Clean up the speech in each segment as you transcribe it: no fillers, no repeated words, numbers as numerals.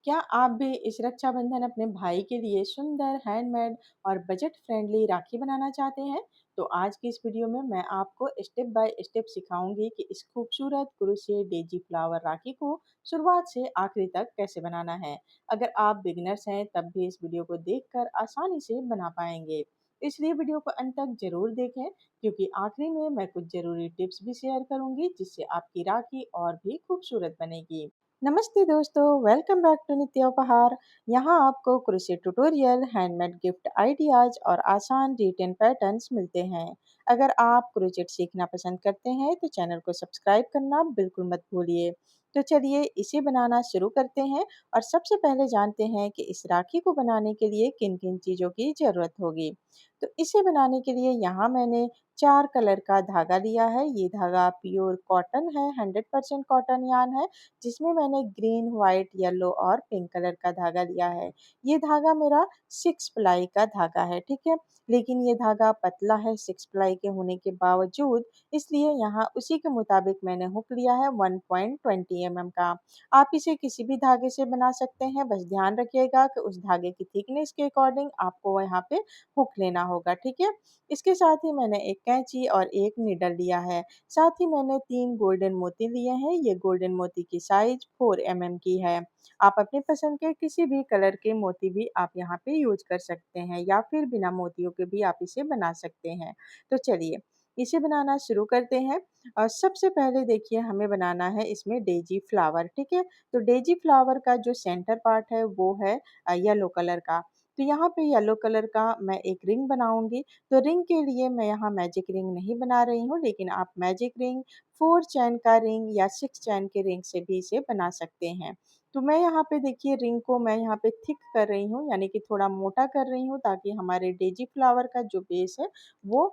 क्या आप भी इस रक्षाबंधन अपने भाई के लिए सुंदर हैंडमेड और बजट फ्रेंडली राखी बनाना चाहते हैं? तो आज की इस वीडियो में मैं आपको स्टेप बाय स्टेप सिखाऊंगी कि इस खूबसूरत क्रोशे डेजी फ्लावर राखी को शुरुआत से आखिरी तक कैसे बनाना है। अगर आप बिगिनर्स हैं तब भी इस वीडियो को देखकर आसानी से बना पाएंगे। इसलिए वीडियो को अंत तक जरूर देखें, क्योंकि आखिरी में मैं कुछ जरूरी टिप्स भी शेयर करूंगी जिससे आपकी राखी और भी खूबसूरत बनेगी। नमस्ते दोस्तों, वेलकम बैक टू नित्य उपहार। यहाँ आपको crochet tutorial, handmade gift ideas और आसान रिटन पैटर्न्स मिलते हैं। अगर आप क्रोचेट सीखना पसंद करते हैं तो चैनल को सब्सक्राइब करना बिल्कुल मत भूलिए। तो चलिए इसे बनाना शुरू करते हैं और सबसे पहले जानते हैं कि इस राखी को बनाने के लिए किन किन चीज़ों की ज़रूरत होगी। तो इसे बनाने के लिए यहाँ मैंने 4 कलर का धागा लिया है। ये धागा प्योर कॉटन है, 100% कॉटन यान है, जिसमें मैंने ग्रीन, व्हाइट, येलो और पिंक कलर का धागा लिया है। ये धागा मेरा 6 प्लाई का धागा है, ठीक है? लेकिन ये धागा पतला है 6 प्लाई के होने के बावजूद, इसलिए यहाँ उसी के मुताबिक मैंने हुक लिया है 1.20 का। आप इसे किसी भी धागे से बना सकते हैं, बस ध्यान रखिएगा कि उस धागे की थिकनेस के अकॉर्डिंग आपको यहाँ पे हुक लेना होगा, ठीक है? इसके साथ ही मैंने एक कैंची और एक नीडल लिया है। साथ ही मैंने 3 गोल्डन मोती लिए हैं। ये गोल्डन मोती की साइज 4 की है। आप अपनी पसंद के किसी भी कलर के मोती भी आप यहाँ पे यूज कर सकते हैं, या फिर बिना मोतियों के भी आप इसे बना सकते हैं। तो चलिए इसे बनाना शुरू करते हैं। और सबसे पहले देखिए हमें बनाना है इसमें डेजी फ्लावर, ठीक है? तो डेजी फ्लावर का जो सेंटर पार्ट है वो है येलो कलर का। तो यहाँ पे येलो कलर का मैं एक रिंग बनाऊंगी। तो रिंग के लिए मैं यहाँ मैजिक रिंग नहीं बना रही हूँ, लेकिन आप मैजिक रिंग, 4 चैन का रिंग या 6 चैन के रिंग से भी इसे बना सकते हैं। तो मैं यहाँ पे देखिए रिंग को मैं यहाँ पे थिक कर रही हूँ, यानी कि थोड़ा मोटा कर रही हूँ, ताकि हमारे डेजी फ्लावर का जो बेस है वो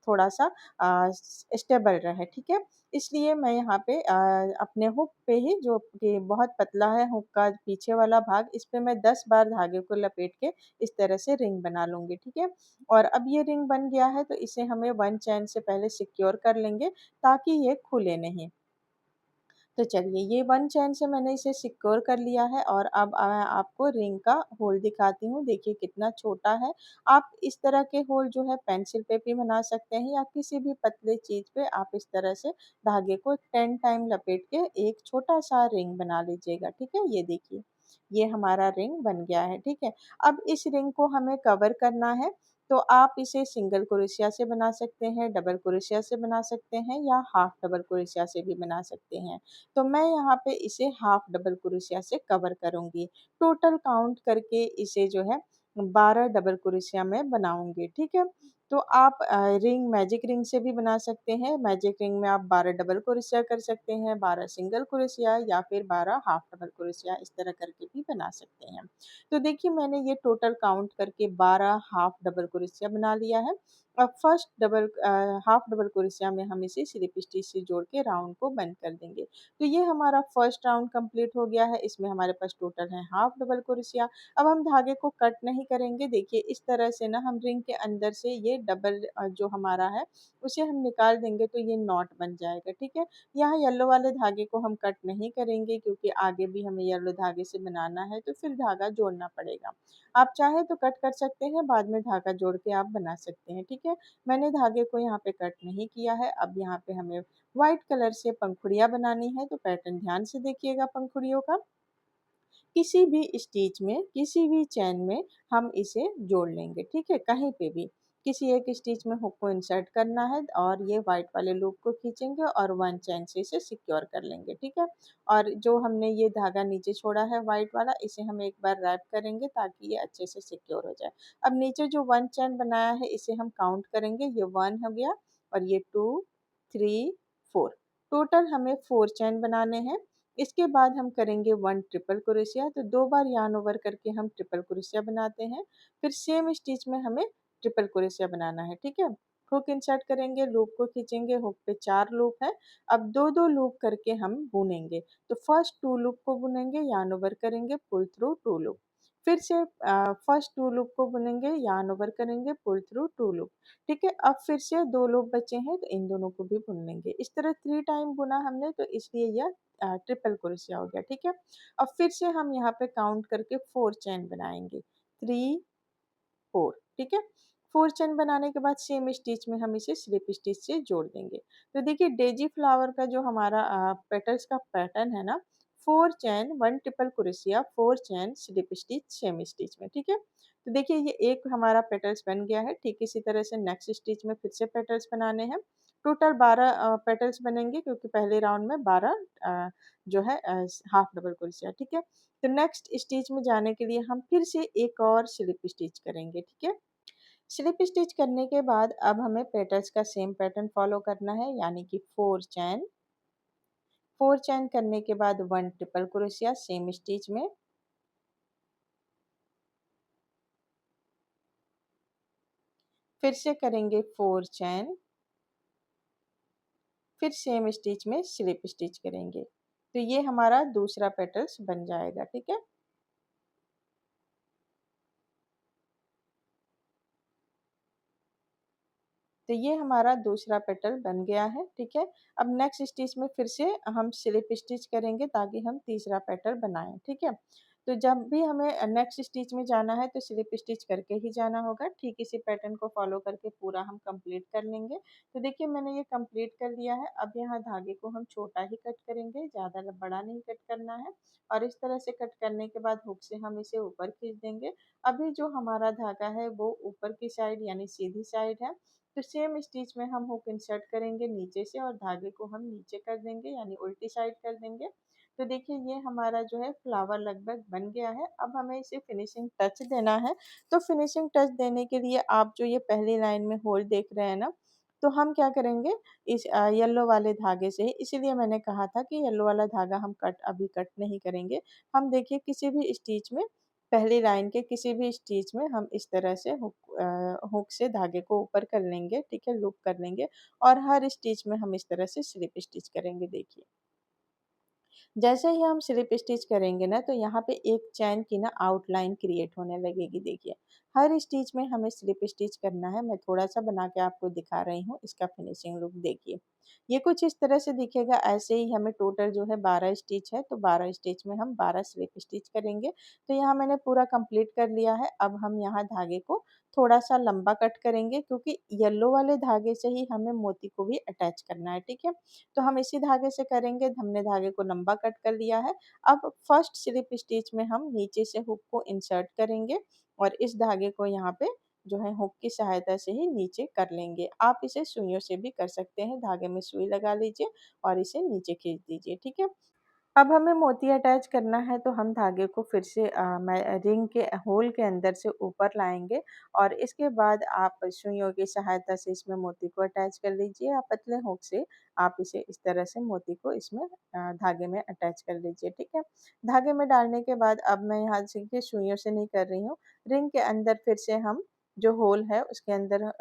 थोड़ा सा स्टेबल रहे, ठीक है? इसलिए मैं यहाँ पे अपने हुक पे ही, जो कि बहुत पतला है हुक का पीछे वाला भाग, इस पे मैं 10 बार धागे को लपेट के इस तरह से रिंग बना लूँगी, ठीक है? और अब ये रिंग बन गया है तो इसे हमें 1 चैन से पहले सिक्योर कर लेंगे, ताकि ये खुले नहीं। तो चलिए ये 1 चैन से मैंने इसे सिक्योर कर लिया है, और अब आपको रिंग का होल दिखाती हूँ। देखिए कितना छोटा है। आप इस तरह के होल जो है पेंसिल पे भी बना सकते हैं, या किसी भी पतले चीज़ पे आप इस तरह से धागे को 10 टाइम लपेट के एक छोटा-सा रिंग बना लीजिएगा, ठीक है? ये देखिए, ये हमारा रिंग बन गया है, ठीक है? अब इस रिंग को हमें कवर करना है। तो आप इसे सिंगल क्रोशिया से बना सकते हैं, डबल क्रोशिया से बना सकते हैं, या हाफ डबल क्रोशिया से भी बना सकते हैं। तो मैं यहाँ पे इसे हाफ डबल क्रोशिया से कवर करूँगी। टोटल काउंट करके इसे जो है 12 डबल क्रोशिया में बनाऊँगी, ठीक है? तो आप रिंग मैजिक रिंग से भी बना सकते हैं। मैजिक रिंग में आप 12 डबल क्रोशिया कर सकते हैं, 12 सिंगल क्रोशिया, या फिर 12 हाफ डबल क्रोशिया, इस तरह करके भी बना सकते हैं। तो देखिए मैंने ये टोटल काउंट करके 12 हाफ डबल क्रोशिया बना लिया है। अब फर्स्ट हाफ डबल क्रोशिया में हम इसे स्लिप स्टिच से जोड़ के राउंड को बंद कर देंगे। तो ये हमारा फर्स्ट राउंड कंप्लीट हो गया है। इसमें हमारे पास टोटल है हाफ डबल क्रोशिया। अब हम धागे को कट नहीं करेंगे। देखिए इस तरह से ना हम रिंग के अंदर से ये डबल जो हमारा है उसे हम निकाल देंगे, तो ये नॉट बन जाएगा, ठीक है? यहाँ येलो वाले धागे को हम कट नहीं करेंगे, क्योंकि आगे भी हमें येलो धागे से बनाना है, तो फिर धागा जोड़ना पड़ेगा। आप चाहे तो कट कर सकते हैं, बाद में धागा जोड़ के आप बना सकते हैं, ठीक है? मैंने धागे को यहाँ पे कट नहीं किया है। अब यहाँ पे हमें व्हाइट कलर से पंखुड़ियाँ बनानी है, तो पैटर्न ध्यान से देखिएगा पंखुड़ियों का। किसी भी स्टिच में, किसी भी चैन में हम इसे जोड़ लेंगे, ठीक है? कहीं पे भी किसी एक स्टिच में हुक को इंसर्ट करना है, और ये व्हाइट वाले लूप को खींचेंगे और 1 चैन से इसे सिक्योर कर लेंगे, ठीक है? और जो हमने ये धागा नीचे छोड़ा है व्हाइट वाला, इसे हम एक बार रैप करेंगे ताकि ये अच्छे से सिक्योर हो जाए। अब नीचे जो 1 चैन बनाया है इसे हम काउंट करेंगे। ये 1 हो गया, और ये 2, 3, 4, टोटल हमें 4 चैन बनाने हैं। इसके बाद हम करेंगे 1 ट्रिपल क्रोशिया। तो 2 बार yarn ओवर करके हम ट्रिपल क्रोशिया बनाते हैं। फिर सेम स्टिच में हमें ट्रिपल क्रोशिया बनाना है, ठीक है? हुक इंसर्ट करेंगे, लूप को खींचेंगे, हुक पे 4 लूप है। अब 2-2 लूप करके हम बुनेंगे। तो फर्स्ट 2 लूप को बुनेंगे, yarn ओवर करेंगे, पुल थ्रू 2 लूप। फिर से फर्स्ट 2 लूप को बुनेंगे, यार्न ओवर करेंगे, पुल थ्रू 2 लूप। ठीक है, अब फिर से 2 लूप बचे हैं तो इन दोनों को भी बुन लेंगे। इस तरह 3 टाइम बुना हमने तो इसलिए यह ट्रिपल क्रोशिया हो गया। ठीक है, अब फिर से हम यहाँ पे काउंट करके 4 चेन बनाएंगे, 3 4। ठीक है, 4 चेन बनाने के बाद सेम स्टिच में हम इसे स्लिप स्टिच से जोड़ देंगे। तो देखिए डेजी फ्लावर का जो हमारा पेटल्स का पैटर्न है ना, 4 chain 1 triple crochet 4 chain slip stitch same stitch में। ठीक है, तो देखिए ये एक हमारा पेटल्स बन गया है। ठीक इसी तरह से नेक्स्ट स्टिच में फिर से पेटल्स बनाने हैं। टोटल 12 पेटल्स बनेंगे क्योंकि पहले राउंड में 12 जो है हाफ डबल क्रोशिया। ठीक है, तो नेक्स्ट स्टिच में जाने के लिए हम फिर से एक और स्लिप स्टिच करेंगे। ठीक है, स्लिप स्टिच करने के बाद अब हमें पेटल्स का सेम पैटर्न फॉलो करना है, यानी कि 4 चैन करने के बाद 1 ट्रिपल क्रोशिया सेम स्टिच में, फिर से करेंगे 4 चैन, फिर सेम स्टिच में स्लिप स्टिच करेंगे। तो ये हमारा दूसरा पेटल्स बन जाएगा। ठीक है, तो ये हमारा दूसरा पेटल बन गया है। ठीक है, अब नेक्स्ट स्टिच में फिर से हम स्लिप स्टिच करेंगे ताकि हम तीसरा पेटल बनाएं। ठीक है, तो जब भी हमें नेक्स्ट स्टिच में जाना है तो स्लिप स्टिच करके ही जाना होगा। ठीक इसी पैटर्न को फॉलो करके पूरा हम कंप्लीट कर लेंगे। तो देखिए मैंने ये कंप्लीट कर लिया है। अब यहाँ धागे को हम छोटा ही कट करेंगे, ज़्यादा बड़ा नहीं कट करना है। और इस तरह से कट करने के बाद हुक से हम इसे ऊपर खींच देंगे। अभी जो हमारा धागा है वो ऊपर की साइड यानी सीधी साइड है, तो सेम स्टिच में हम हुक इंसर्ट करेंगे नीचे से और धागे को हम नीचे कर देंगे यानी उल्टी साइड कर देंगे। तो देखिए ये हमारा जो है फ्लावर लगभग बन गया है। अब हमें इसे फिनिशिंग टच देना है। तो फिनिशिंग टच देने के लिए आप जो ये पहली लाइन में होल देख रहे हैं ना, तो हम क्या करेंगे इस येलो वाले धागे से ही, इसीलिए मैंने कहा था कि येलो वाला धागा हम अभी कट नहीं करेंगे। हम देखिए किसी भी स्टिच में, पहली लाइन के किसी भी स्टिच में हम इस तरह से हुक से धागे को ऊपर कर लेंगे। ठीक है, लूप कर लेंगे और हर स्टिच में हम इस तरह से स्लिप स्टिच करेंगे। देखिए जैसे ही हम स्लिप स्टिच करेंगे ना तो यहाँ पे एक चैन की ना आउटलाइन क्रिएट होने लगेगी। देखिए हर स्टिच में हमें स्लिप स्टिच करना है। मैं थोड़ा सा बना के आपको दिखा रही हूँ, इसका फिनिशिंग लुक देखिए। ये कुछ इस तरह से दिखेगा। ऐसे ही हमें टोटल जो है 12 स्टिच है, तो 12 स्टिच में हम 12 स्लिप स्टिच करेंगे। तो यहाँ मैंने पूरा कंप्लीट कर लिया है। अब हम यहाँ धागे को थोड़ा सा लंबा कट करेंगे क्योंकि येलो वाले धागे से ही हमें मोती को भी अटैच करना है। ठीक है, तो हम इसी धागे से करेंगे। हमने धागे को लंबा कट कर लिया है। अब फर्स्ट स्लिप स्टिच में हम नीचे से हुक को इंसर्ट करेंगे और इस धागे को यहाँ पे जो है हुक की सहायता से ही नीचे कर लेंगे। आप इसे सुइयों से भी कर सकते हैं। धागे में सुई लगा लीजिए और इसे नीचे खींच दीजिए। ठीक है, अब हमें मोती अटैच करना है तो हम धागे को फिर से रिंग के होल के अंदर से ऊपर लाएंगे और इसके बाद आप सुइयों की सहायता से इसमें मोती को अटैच कर लीजिए। आप पतले हुक से आप इसे इस तरह से मोती को इसमें धागे में अटैच कर लीजिए। ठीक है, धागे में डालने के बाद अब मैं यहाँ से कि सुइयों से नहीं कर रही हूँ, रिंग के अंदर फिर से हम जो होल है उसके अंदर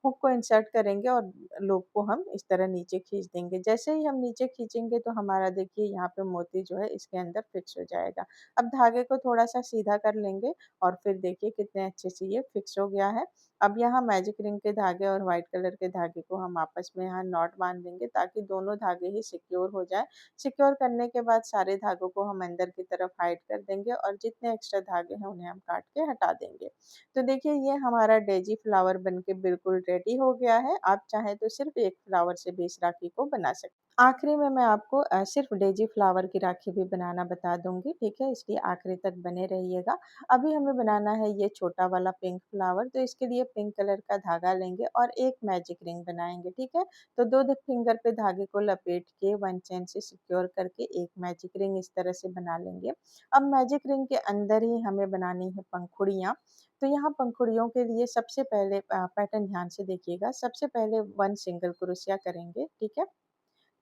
हुक को इंसर्ट करेंगे और लूप को हम इस तरह नीचे खींच देंगे। जैसे ही हम नीचे खींचेंगे तो हमारा देखिए यहाँ पे मोती जो है इसके अंदर फिक्स हो जाएगा। अब धागे को थोड़ा सा सीधा कर लेंगे और फिर देखिए कितने अच्छे से ये फिक्स हो गया है। अब यहाँ मैजिक रिंग के धागे और व्हाइट कलर के धागे को हम आपस में यहाँ नॉट बांध देंगे ताकि दोनों धागे ही सिक्योर हो जाए। सिक्योर करने के बाद सारे धागों को हम अंदर की तरफ हाइड कर देंगे और जितने एक्स्ट्रा धागे हैं उन्हें हम काट के हटा देंगे। तो देखिए ये हमारा डेजी फ्लावर बनके बिल्कुल रेडी हो गया है। आप चाहें तो सिर्फ एक फ्लावर से भी इस राखी को बना सकते हैं। आखिरी में मैं आपको सिर्फ डेजी फ्लावर की राखी भी बनाना बता दूंगी। ठीक है, इसलिए आखिरी तक बने रहिएगा। अभी हमें बनाना है ये छोटा वाला पिंक फ्लावर। तो इसके लिए पिंक कलर का धागा लेंगे और एक मैजिक रिंग बनाएंगे। ठीक है, तो दो फिंगर पे धागे को लपेट के 1 चेन से सिक्योर करके एक मैजिक रिंग इस तरह से बना लेंगे। अब मैजिक रिंग के अंदर ही हमें बनानी है पंखुड़ियाँ। तो यहाँ पंखुड़ियों के लिए सबसे पहले पैटर्न ध्यान से देखिएगा। सबसे पहले 1 सिंगल क्रोशिया करेंगे। ठीक है,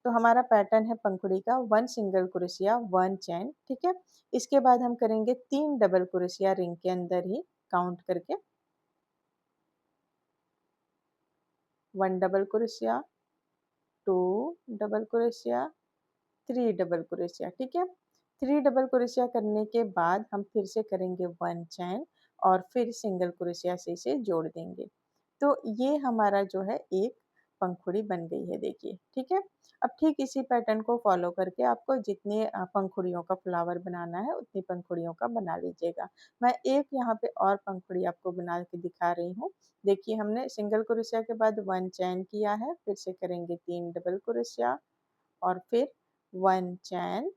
तो हमारा पैटर्न है पंखुड़ी का 1 सिंगल क्रोशिया 1 चैन। ठीक है, इसके बाद हम करेंगे 3 डबल क्रोशिया रिंग के अंदर ही काउंट करके, 1 double crochet, 2 double crochet, 3 double crochet. ठीक है, 3 डबल क्रोशिया करने के बाद हम फिर से करेंगे 1 चैन और फिर सिंगल क्रोशिया से इसे जोड़ देंगे। तो ये हमारा जो है एक पंखुड़ी बन गई है, देखिए, ठीक है। अब ठीक इसी पैटर्न को फॉलो करके आपको जितने पंखुड़ियों का फ्लावर बनाना है उतनी पंखुड़ियों का बना लीजिएगा। मैं एक यहाँ पे और पंखुड़ी आपको बना के दिखा रही हूँ। देखिए, हमने सिंगल क्रोशिया के बाद 1 चैन किया है, फिर से करेंगे 3 डबल क्रोशिया और फिर 1 चैन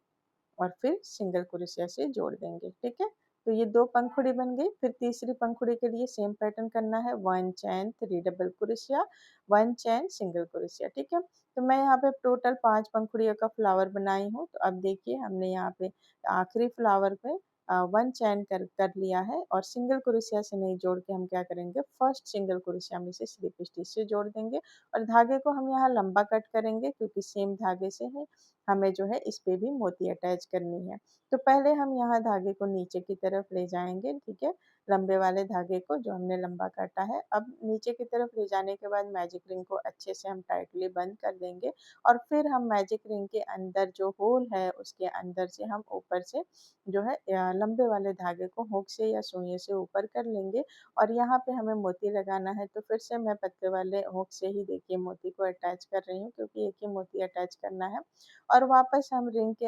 और फिर सिंगल क्रोशिया से जोड़ देंगे, ठीक है। तो ये 2 पंखुड़ी बन गई। फिर तीसरी पंखुड़ी के लिए सेम पैटर्न करना है, 1 चैन 3 डबल क्रोशिया, 1 चैन सिंगल क्रोशिया, ठीक है। तो मैं यहाँ पे टोटल 5 पंखुड़ियों का फ्लावर बनाई हूँ। तो अब देखिए, हमने यहाँ पे आखिरी फ्लावर पे 1 चैन कर लिया है और सिंगल क्रोशिया से नहीं जोड़ के हम क्या करेंगे, फर्स्ट सिंगल क्रोशिया में से स्लिप स्टिच से जोड़ देंगे और धागे को हम यहाँ लंबा कट करेंगे क्योंकि सेम धागे से है हमें जो है इस पे भी मोती अटैच करनी है। तो पहले हम यहाँ धागे को नीचे की तरफ ले जाएंगे, ठीक है, लंबे वाले धागे को जो हमने लंबा काटा है। अब नीचे की तरफ ले जाने के बाद मैजिक रिंग को अच्छे से हम टाइटली बंद कर देंगे और फिर हम मैजिक रिंग के अंदर जो होल है उसके अंदर से हम ऊपर से जो है लंबे वाले धागे को हुक से या सुइयों से ऊपर कर लेंगे और यहाँ पे हमें मोती लगाना है। तो फिर से मैं पत्ते वाले हुक से ही देखिए मोती को अटैच कर रही हूँ क्योंकि एक ही मोती अटैच करना है और वापस हम रिंग के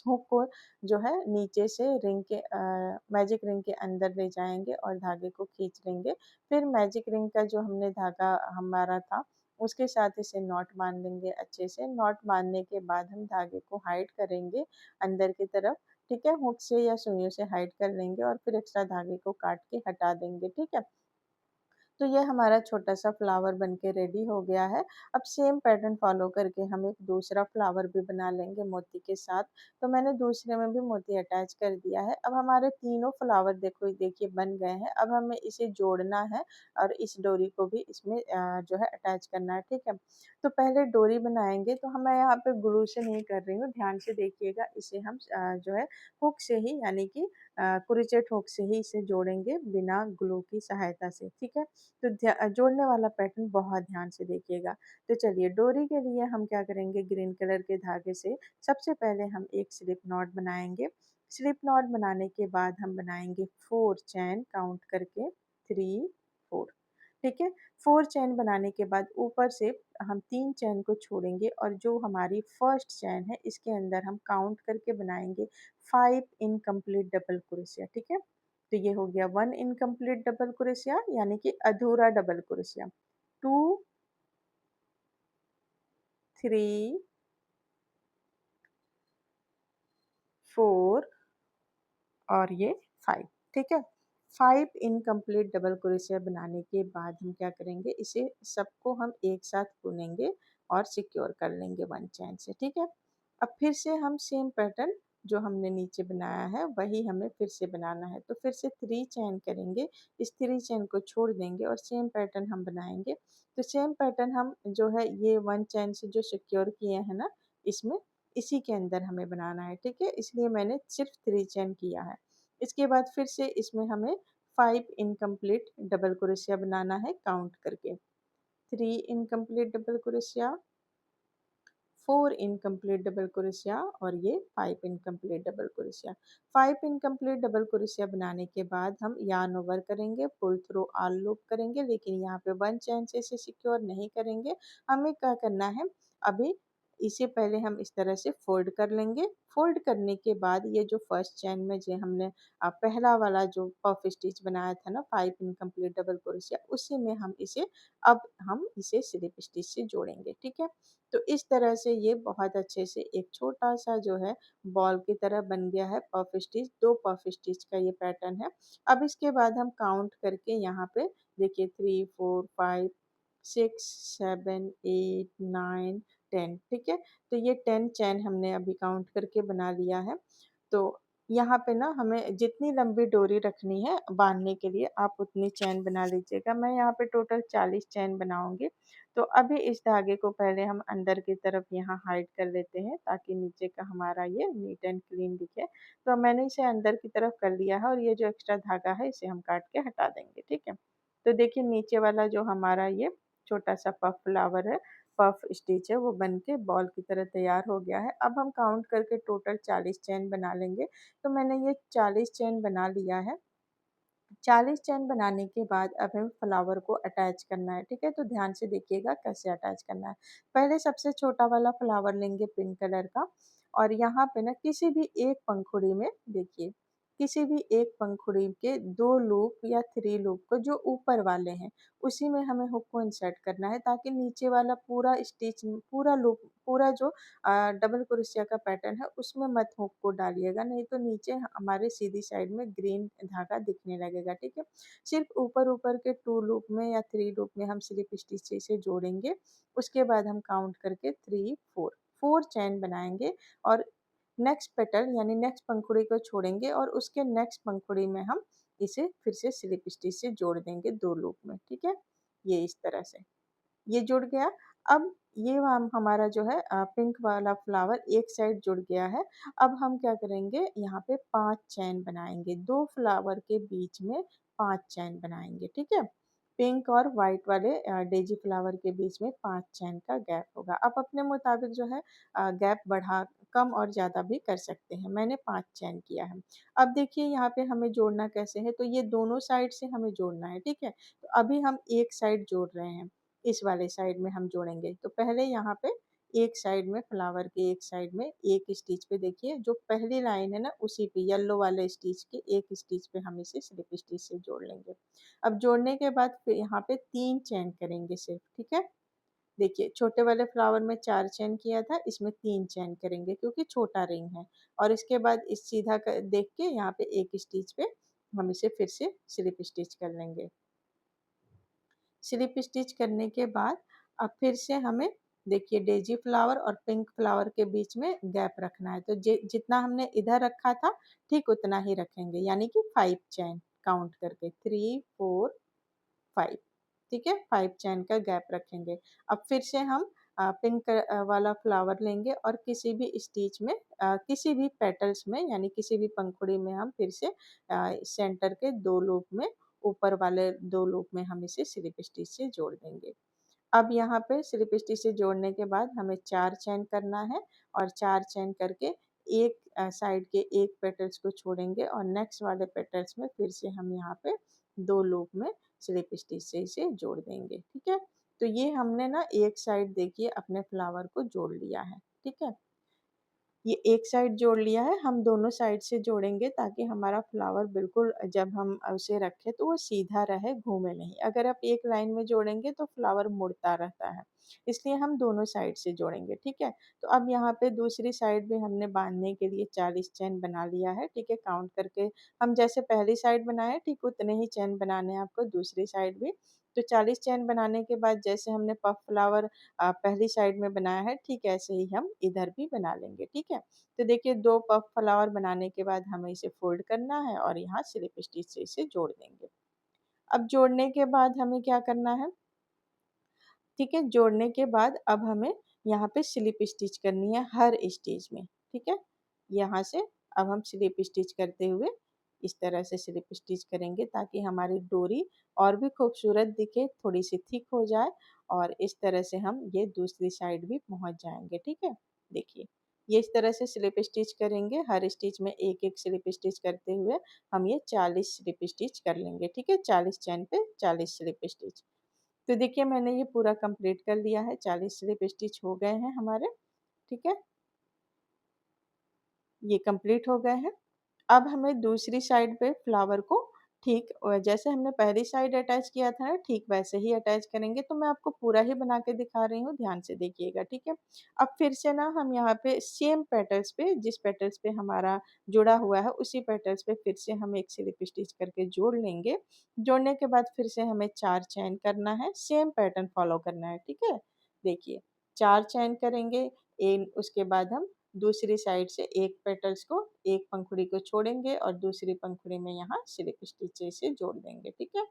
हुक को जो है नीचे से रिंग के मैजिक रिंग के अंदर ले जाएंगे और धागे को खींच लेंगे। फिर मैजिक रिंग का जो हमने धागा हमारा था उसके साथ इसे नॉट बांध लेंगे अच्छे से। नॉट बांधने के बाद हम धागे को हाइड करेंगे अंदर की तरफ, ठीक है, हुक से या सुइयों से हाइड कर लेंगे और फिर एक्स्ट्रा धागे को काट के हटा देंगे, ठीक है। तो ये हमारा छोटा सा फ्लावर बनके रेडी हो गया है। अब सेम पैटर्न फॉलो करके हम एक दूसरा फ्लावर भी बना लेंगे मोती के साथ। तो मैंने दूसरे में भी मोती अटैच कर दिया है। अब हमारे तीनों फ्लावर देखो देखिए बन गए हैं। अब हमें इसे जोड़ना है और इस डोरी को भी इसमें जो है अटैच करना है, ठीक है। तो पहले डोरी बनाएंगे, तो मैं यहाँ पे ग्लू से नहीं कर रही हूँ, ध्यान से देखिएगा। इसे हम जो है हुक से ही यानी कि क्रोचेट हुक से ही इसे जोड़ेंगे बिना ग्लू की सहायता से, ठीक है। तो जोड़ने वाला पैटर्न बहुत ध्यान से देखिएगा। तो चलिए, डोरी के लिए हम क्या करेंगे, ग्रीन कलर के धागे से सबसे पहले हम एक स्लिप नॉट बनाएंगे। स्लिप नॉट बनाने के बाद हम बनाएंगे 4 चैन काउंट करके, 3 4, ठीक है। 4 चैन बनाने के बाद ऊपर से हम 3 चैन को छोड़ेंगे और जो हमारी फर्स्ट चैन है इसके अंदर हम काउंट करके बनाएंगे 5 इनकम्प्लीट डबल क्रोशिया, ठीक है। तो ये हो गया 1 इनकम्प्लीट डबल क्रोशिया यानी कि अधूरा डबल क्रोशिया। 2 3 4 और ये 5, ठीक है। 5 इनकम्प्लीट डबल क्रोशिया बनाने के बाद हम क्या करेंगे, इसे सबको हम एक साथ बुनेंगे और सिक्योर कर लेंगे 1 चैन से, ठीक है। अब फिर से हम सेम पैटर्न जो हमने नीचे बनाया है वही हमें फिर से बनाना है। तो फिर से 3 चैन करेंगे, इस 3 चैन को छोड़ देंगे और सेम पैटर्न हम बनाएंगे। तो सेम पैटर्न हम जो है ये 1 चैन से जो सिक्योर किए हैं ना, इसमें इसी के अंदर हमें बनाना है, ठीक है। इसलिए मैंने सिर्फ 3 चैन किया है। इसके बाद फिर से इसमें हमें 5 इनकम्प्लीट डबल क्रोशिया बनाना है काउंट करके, 3 incomplete double crochet, 4 incomplete double crochet और ये 5 incomplete double crochet. 5 incomplete double crochet बनाने के बाद हम यार्न ओवर करेंगे, पुल थ्रू आल लूप करेंगे, लेकिन यहाँ पे 1 चैन से इसे सिक्योर नहीं करेंगे। हमें क्या करना है, अभी इसे पहले हम इस तरह से फोल्ड कर लेंगे। फोल्ड करने के बाद ये जो फर्स्ट चैन में जो हमने पहला वाला जो पफ स्टिच बनाया था ना 5 इनकम्प्लीट डबल क्रोशिया, उसी में हम इसे अब हम इसे स्लिप स्टिच से जोड़ेंगे, ठीक है। तो इस तरह से ये बहुत अच्छे से एक छोटा सा जो है बॉल की तरह बन गया है पफ स्टिच। 2 पफ स्टिच का ये पैटर्न है। अब इसके बाद हम काउंट करके यहाँ पे देखिए 3 4 5 6 7 8 9 10, ठीक है। तो ये 10 चैन हमने अभी काउंट करके बना लिया है। तो यहाँ पे ना हमें जितनी लंबी डोरी रखनी है बांधने के लिए आप उतनी चैन बना लीजिएगा। मैं यहाँ पे टोटल 40 चैन बनाऊंगी। तो अभी इस धागे को पहले हम अंदर की तरफ यहाँ हाइड कर लेते हैं ताकि नीचे का हमारा ये नीट एंड क्लीन दिखे। तो मैंने इसे अंदर की तरफ कर लिया है और ये जो एक्स्ट्रा धागा है इसे हम काट के हटा देंगे, ठीक है। तो देखिए नीचे वाला जो हमारा ये छोटा सा पफ फ्लावर है, पफ स्टिच है वो बन के बॉल की तरह तैयार हो गया है। अब हम काउंट करके टोटल 40 चेन बना लेंगे। तो मैंने ये 40 चेन बना लिया है। 40 चेन बनाने के बाद अब हमें फ्लावर को अटैच करना है, ठीक है? तो ध्यान से देखिएगा कैसे अटैच करना है। पहले सबसे छोटा वाला फ्लावर लेंगे पिंक कलर का, और यहाँ पे ना किसी भी एक पंखुड़ी में देखिए, किसी भी एक पंखुड़ी के 2 लूप या 3 लूप को जो ऊपर वाले हैं, उसी में हमें हुक को इंसर्ट करना है, ताकि नीचे वाला पूरा स्टिच, पूरा लूप, पूरा जो डबल क्रोशिया का पैटर्न है उसमें मत हुक को डालिएगा, नहीं तो नीचे हमारे सीधी साइड में ग्रीन धागा दिखने लगेगा, ठीक है? सिर्फ ऊपर ऊपर के 2 लूप में या 3 लूप में हम स्लिप स्टिच से जोड़ेंगे। उसके बाद हम काउंट करके 3 4 चैन बनाएंगे, और नेक्स्ट पेटल यानी नेक्स्ट पंखुड़ी को छोड़ेंगे, और उसके नेक्स्ट पंखुड़ी में हम इसे फिर से स्लिप स्टिच से जोड़ देंगे 2 लूप में, ठीक है? ये इस तरह से ये जुड़ गया। अब ये हमारा जो है पिंक वाला फ्लावर एक साइड जुड़ गया है। अब हम क्या करेंगे, यहाँ पे 5 चैन बनाएंगे, 2 फ्लावर के बीच में 5 चैन बनाएंगे, ठीक है? पिंक और वाइट वाले डेजी फ्लावर के बीच में 5 चैन का गैप होगा। आप अपने मुताबिक जो है गैप बढ़ा, कम और ज़्यादा भी कर सकते हैं। मैंने 5 चैन किया है। अब देखिए यहाँ पे हमें जोड़ना कैसे है, तो ये दोनों साइड से हमें जोड़ना है, ठीक है? तो अभी हम एक साइड जोड़ रहे हैं, इस वाले साइड में हम जोड़ेंगे। तो पहले यहाँ पे एक साइड में, फ्लावर के एक साइड में एक स्टिच पे देखिए, जो पहली लाइन है ना उसी पे येलो वाले स्टिच के एक स्टिच पे हम इसे स्लिप स्टिच से जोड़ लेंगे। अब जोड़ने के बाद फिर यहाँ पे 3 चेन करेंगे सिर्फ, ठीक है? देखिए छोटे वाले फ्लावर में 4 चेन किया था, इसमें 3 चेन करेंगे क्योंकि छोटा रिंग है। और इसके बाद इस सीधा देख के यहाँ पे एक स्टिच पे हम इसे फिर से स्लिप स्टिच कर लेंगे। स्लिप स्टिच करने के बाद अब फिर से हमें देखिए डेजी फ्लावर और पिंक फ्लावर के बीच में गैप रखना है, तो जितना हमने इधर रखा था ठीक उतना ही रखेंगे, यानी कि 5 चैन काउंट करके 3 4 5, ठीक है? 5 चैन का गैप रखेंगे। अब फिर से हम पिंक वाला फ्लावर लेंगे, और किसी भी स्टिच में किसी भी पेटल्स में यानी किसी भी पंखुड़ी में हम फिर से सेंटर के 2 लूप में, ऊपर वाले 2 लूप में हम इसे स्लिप स्टिच से जोड़ देंगे। अब यहाँ पे स्लिप स्टिच से जोड़ने के बाद हमें 4 चेन करना है, और 4 चेन करके एक साइड के एक पेटल्स को छोड़ेंगे, और नेक्स्ट वाले पेटल्स में फिर से हम यहाँ पे 2 लूप में स्लिप स्टिच से इसे जोड़ देंगे, ठीक है? तो ये हमने ना एक साइड देखिए अपने फ्लावर को जोड़ लिया है, ठीक है? ये एक साइड जोड़ लिया है, हम दोनों साइड से जोड़ेंगे ताकि हमारा फ्लावर बिल्कुल जब हम उसे रखें तो वो सीधा रहे, घूमे नहीं। अगर आप एक लाइन में जोड़ेंगे तो फ्लावर मुड़ता रहता है, इसलिए हम दोनों साइड से जोड़ेंगे, ठीक है? तो अब यहाँ पे दूसरी साइड भी हमने बांधने के लिए 40 चैन बना लिया है, ठीक है? काउंट करके हम जैसे पहली साइड बनाए ठीक उतने ही चैन बनाने हैं आपको दूसरी साइड भी। तो 40 चैन बनाने के बाद जैसे हमने पफ फ्लावर पहली साइड में बनाया है ठीक ऐसे ही हम इधर भी बना लेंगे, ठीक है? तो देखिए 2 पफ फ्लावर बनाने के बाद हमें इसे फोल्ड करना है, और यहाँ स्लिप स्टिच से इसे जोड़ देंगे। अब जोड़ने के बाद हमें क्या करना है, ठीक है? जोड़ने के बाद अब हमें यहाँ पे स्लिप स्टिच करनी है हर स्टिच में, ठीक है? यहाँ से अब हम स्लिप स्टिच करते हुए इस तरह से स्लिप स्टिच करेंगे ताकि हमारी डोरी और भी खूबसूरत दिखे, थोड़ी सी थिक हो जाए, और इस तरह से हम ये दूसरी साइड भी पहुँच जाएँगे, ठीक है? देखिए, ये इस तरह से स्लिप स्टिच करेंगे, हर स्टिच में एक-एक स्लिप स्टिच करते हुए हम ये 40 स्लिप स्टिच कर लेंगे, ठीक है? 40 चेन पे 40 स्लिप स्टिच। तो देखिए मैंने ये पूरा कंप्लीट कर लिया है, 40 स्लिप स्टिच हो गए हैं हमारे, ठीक है? ये कंप्लीट हो गए हैं। अब हमें दूसरी साइड पे फ्लावर को ठीक जैसे हमने पहली साइड अटैच किया था ना ठीक वैसे ही अटैच करेंगे, तो मैं आपको पूरा ही बना के दिखा रही हूँ, ध्यान से देखिएगा, ठीक है? अब फिर से ना हम यहाँ पे सेम पेटल्स पे, जिस पेटल्स पे हमारा जुड़ा हुआ है उसी पेटल्स पे फिर से हम एक स्लिप स्टिच करके जोड़ लेंगे। जोड़ने के बाद फिर से हमें 4 चेन करना है, सेम पैटर्न फॉलो करना है, ठीक है? देखिए 4 चेन करेंगे, उसके बाद हम दूसरी साइड से एक पेटल्स को, एक पंखुड़ी को छोड़ेंगे, और दूसरी पंखुड़ी में यहाँ स्लिप स्टिच से जोड़ देंगे, ठीक है?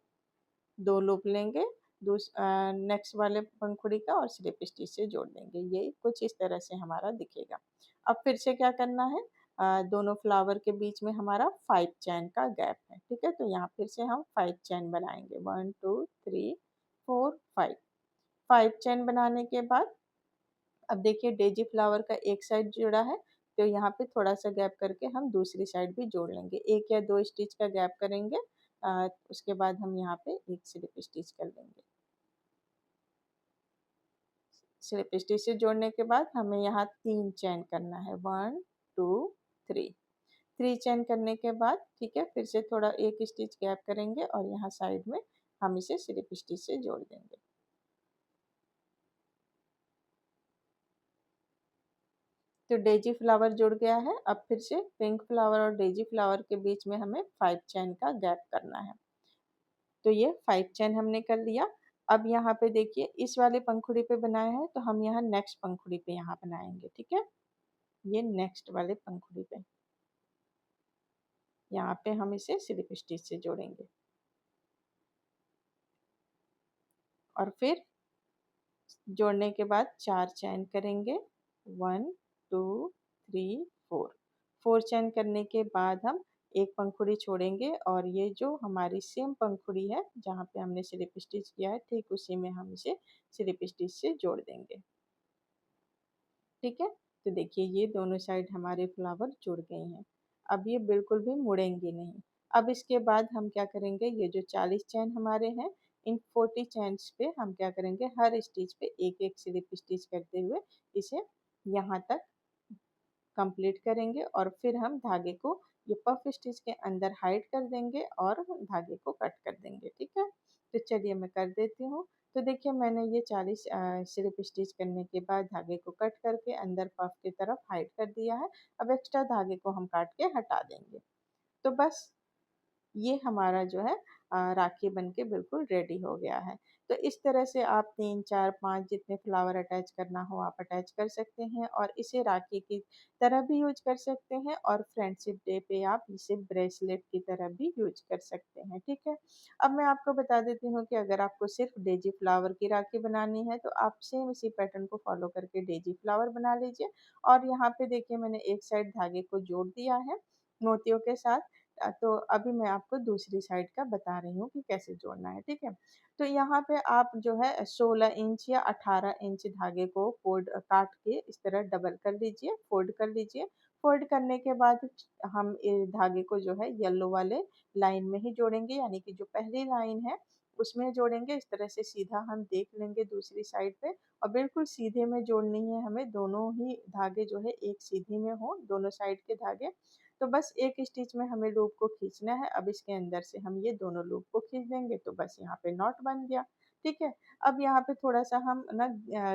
2 लूप लेंगे, नेक्स्ट वाले पंखुड़ी का, और स्लिप स्टिच से जोड़ देंगे। ये कुछ इस तरह से हमारा दिखेगा। अब फिर से क्या करना है, दोनों फ्लावर के बीच में हमारा 5 चैन का गैप है, ठीक है? तो यहाँ फिर से हम 5 चैन बनाएंगे, 1 2 3 4 5। 5 चेन बनाने के बाद अब देखिए डेजी फ्लावर का एक साइड जुड़ा है, तो यहाँ पे थोड़ा सा गैप करके हम दूसरी साइड भी जोड़ लेंगे। 1 या 2 स्टिच का गैप करेंगे। उसके बाद हम यहाँ पे एक स्लिप स्टिच कर लेंगे। स्लिप स्टिच से जोड़ने के बाद हमें यहाँ 3 चेन करना है, 1 2 3। 3 चेन करने के बाद ठीक है, फिर से थोड़ा एक स्टिच गैप करेंगे और यहाँ साइड में हम इसे स्लिप स्टिच से जोड़ देंगे। तो डेजी फ्लावर जुड़ गया है। अब फिर से पिंक फ्लावर और डेजी फ्लावर के बीच में हमें 5 चेन का गैप करना है। तो ये 5 चेन हमने कर लिया। अब यहाँ पे देखिए इस वाले पंखुड़ी पे बनाया है, तो हम यहाँ नेक्स्ट पंखुड़ी पे यहाँ बनाएंगे, ठीक है। ये नेक्स्ट वाले पंखुड़ी पे यहाँ पे हम इसे स्लिप स्टिच से जोड़ेंगे और फिर जोड़ने के बाद 4 चेन करेंगे, 1 2 3 4। 4 चेन करने के बाद हम एक पंखुड़ी छोड़ेंगे और ये जो हमारी सेम पंखुड़ी है जहाँ पे हमने स्लिप स्टिच किया है, ठीक उसी में हम इसे स्लिप स्टिच से जोड़ देंगे, ठीक है। तो देखिए ये दोनों साइड हमारे फ्लावर जुड़ गए हैं। अब ये बिल्कुल भी मुड़ेंगे नहीं। अब इसके बाद हम क्या करेंगे, ये जो 40 चैन हमारे हैं, इन 40 चैन्स पे हम क्या करेंगे, हर स्टिच पे एक एक स्लिप स्टिच करते हुए इसे यहाँ तक कंप्लीट करेंगे और फिर हम धागे को ये पफ स्टिच के अंदर हाइड कर देंगे और धागे को कट कर देंगे, ठीक है। तो चलिए मैं कर देती हूँ। तो देखिए मैंने ये 40 स्लिप स्टिच करने के बाद धागे को कट करके अंदर पफ की तरफ हाइड कर दिया है। अब एक्स्ट्रा धागे को हम काट के हटा देंगे। तो बस ये हमारा जो है राखी बनके बिल्कुल रेडी हो गया है। तो इस तरह से आप 3 4 5 जितने फ्लावर अटैच करना हो आप अटैच कर सकते हैं और इसे राखी की तरह भी यूज कर सकते हैं और फ्रेंडशिप डे पे आप इसे ब्रेसलेट की तरह भी यूज कर सकते हैं, ठीक है। अब मैं आपको बता देती हूँ कि अगर आपको सिर्फ डेजी फ्लावर की राखी बनानी है तो आप सेम इसी पैटर्न को फॉलो करके डेजी फ्लावर बना लीजिए। और यहाँ पे देखिए मैंने एक साइड धागे को जोड़ दिया है मोतियों के साथ। तो अभी मैं आपको दूसरी साइड का बता रही हूँ कि कैसे जोड़ना है, ठीक है। तो यहाँ पे आप जो है 16 इंच या 18 इंच धागे को फोल्ड काट के इस तरह डबल कर लीजिए, फोल्ड कर लीजिए। फोल्ड करने के बाद हम धागे को जो है येलो वाले लाइन में ही जोड़ेंगे, यानी कि जो पहली लाइन है उसमें जोड़ेंगे। इस तरह से सीधा हम देख लेंगे दूसरी साइड पे और बिल्कुल सीधे में जोड़नी है हमें, दोनों ही धागे जो है एक सीधी में हो, दोनों साइड के धागे। तो बस एक स्टिच में हमें लूप को खींचना है। अब इसके अंदर से हम ये दोनों लूप को खींच देंगे तो बस यहाँ पे नॉट बन गया, ठीक है। अब यहाँ पे थोड़ा सा हम ना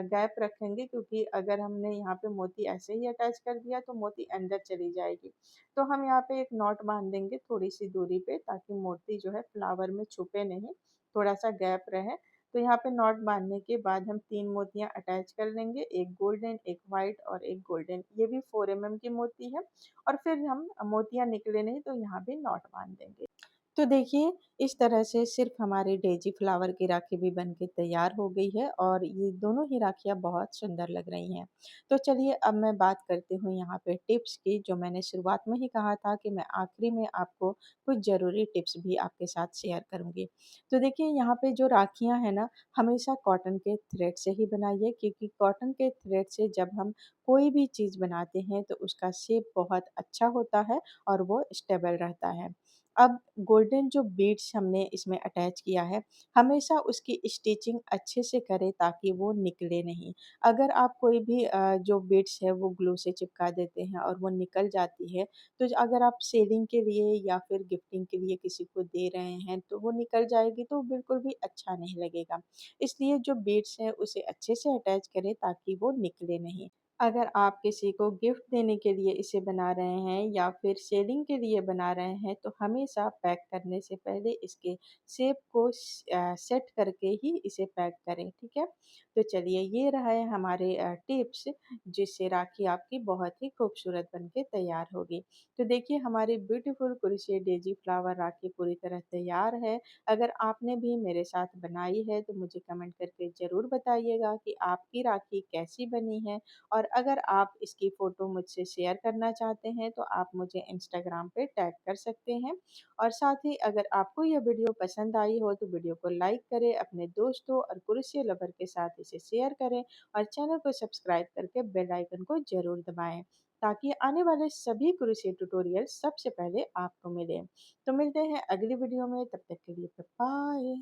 गैप रखेंगे, क्योंकि अगर हमने यहाँ पे मोती ऐसे ही अटैच कर दिया तो मोती अंदर चली जाएगी। तो हम यहाँ पे एक नॉट बांध देंगे थोड़ी सी दूरी पे, ताकि मोती जो है फ्लावर में छुपे नहीं, थोड़ा सा गैप रहे। तो यहाँ पे नॉट बांधने के बाद हम 3 मोतियाँ अटैच कर लेंगे, एक गोल्डन, एक वाइट और एक गोल्डन। ये भी 4 mm की मोती है। और फिर हम मोतियाँ निकले नहीं तो यहाँ भी नॉट बांध देंगे। तो देखिए इस तरह से सिर्फ हमारी डेजी फ्लावर की राखी भी बन के तैयार हो गई है और ये दोनों ही राखियाँ बहुत सुंदर लग रही हैं। तो चलिए अब मैं बात करती हूँ यहाँ पे टिप्स की, जो मैंने शुरुआत में ही कहा था कि मैं आखिरी में आपको कुछ ज़रूरी टिप्स भी आपके साथ शेयर करूँगी। तो देखिए यहाँ पे जो राखियाँ हैं ना, हमेशा कॉटन के थ्रेड से ही बनाइए, क्योंकि कॉटन के थ्रेड से जब हम कोई भी चीज़ बनाते हैं तो उसका शेप बहुत अच्छा होता है और वो स्टेबल रहता है। अब गोल्डन जो बीड्स हमने इसमें अटैच किया है, हमेशा उसकी स्टिचिंग अच्छे से करें ताकि वो निकले नहीं। अगर आप कोई भी जो बीड्स है वो ग्लू से चिपका देते हैं और वो निकल जाती है, तो अगर आप सेलिंग के लिए या फिर गिफ्टिंग के लिए किसी को दे रहे हैं तो वो निकल जाएगी, तो बिल्कुल भी अच्छा नहीं लगेगा। इसलिए जो बीड्स हैं उसे अच्छे से अटैच करें ताकि वो निकले नहीं। अगर आप किसी को गिफ्ट देने के लिए इसे बना रहे हैं या फिर सेलिंग के लिए बना रहे हैं, तो हमेशा पैक करने से पहले इसके शेप को सेट करके ही इसे पैक करें, ठीक है। तो चलिए ये रहा है हमारे टिप्स, जिससे राखी आपकी बहुत ही खूबसूरत बन के तैयार होगी। तो देखिए हमारी ब्यूटीफुल कुरुशिया डेजी फ्लावर राखी पूरी तरह तैयार है। अगर आपने भी मेरे साथ बनाई है तो मुझे कमेंट करके ज़रूर बताइएगा कि आपकी राखी कैसी बनी है। और और अगर आप इसकी फ़ोटो मुझसे शेयर करना चाहते हैं तो आप मुझे इंस्टाग्राम पे टैग कर सकते हैं। और साथ ही अगर आपको यह वीडियो पसंद आई हो तो वीडियो को लाइक करें, अपने दोस्तों और क्रोशिया लवर के साथ इसे शेयर करें और चैनल को सब्सक्राइब करके बेल आइकन को ज़रूर दबाएँ ताकि आने वाले सभी क्रोशिया ट्यूटोरियल सबसे पहले आपको मिलें। तो मिलते हैं अगली वीडियो में, तब तक के लिए बाय।